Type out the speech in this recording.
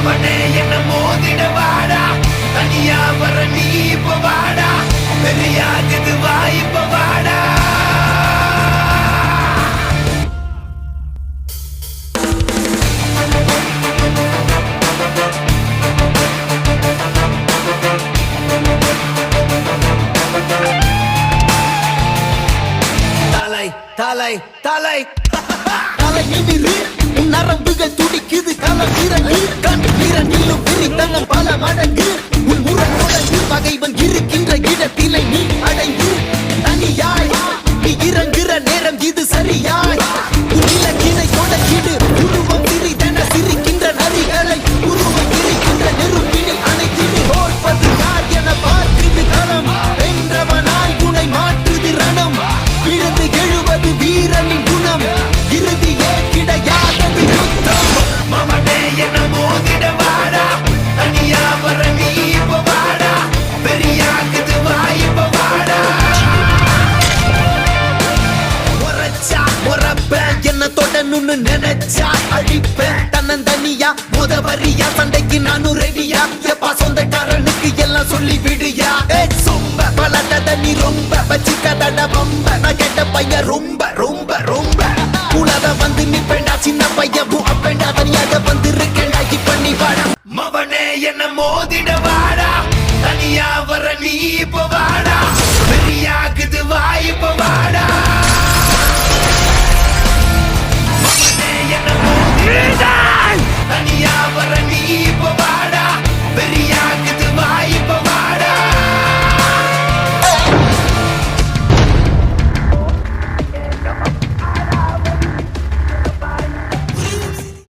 மவனே என்ன மோதிட வாடா, தனியா வர நீ இப்ப வாடா, பெரியாகுது வாய்ப்ப வாடா. தலை தலை தலை தலை நிமிரு உன் நரம்புகள் துடிக்குது களம் இறங்கு கண் இரண்டிலும் பிரித்தனம் பல மடங்கு உன் முரண் தொடங்கு பகைவன் இருக்கின்ற இடத்திலே நீ அடைந்து தனியாய் நீ இறங்குற நேரம் இது சரியாய் உன் இலக்கினை தொடக்கிடு உருவம் சிறிதென சிரிக்கின்ற நரிகளை உருவம் இருக்கின்ற நெருப்பினை அணைத்திடு தோற்பது யார் என பார்க்குது களம் வென்றவனாய் உனை மாற்றுது ரணம் விழுந்து எழுவது வீரனின் குணம் இறுதியே கிடையாதது யுத்தம். மவனே என்ன மோதிட வாடா, தனியா வர நீ இப்ப வாடா, பெரியாகுது வாய்ப்ப வாடா. உரைச்சா உறப்பேன் என்ன தொடணும்னு நினைச்சா அழிப்பேன் தன்னந்தனியா முதவரியா சண்டைக்கு நானும் ரெடியா எப்பா சொந்தக்காரனுக்கு எல்லாம் சொல்லி விடுயா சொம்ப பலட்டத நீ ரொம்ப வச்சிக்கதட பம்ப நான் கெட்ட பையன் ரொம்ப ரொம்ப ரொம்ப உலக வந்து நிப்பேண்டா சின்ன பையன் அப்பேண்டா தனியாக வந்து இருக்கேண்டா இப்ப நீ வாடா. மவனே என்ன மோதிட வாடா, தனியா வர நீ இப்ப வாடா,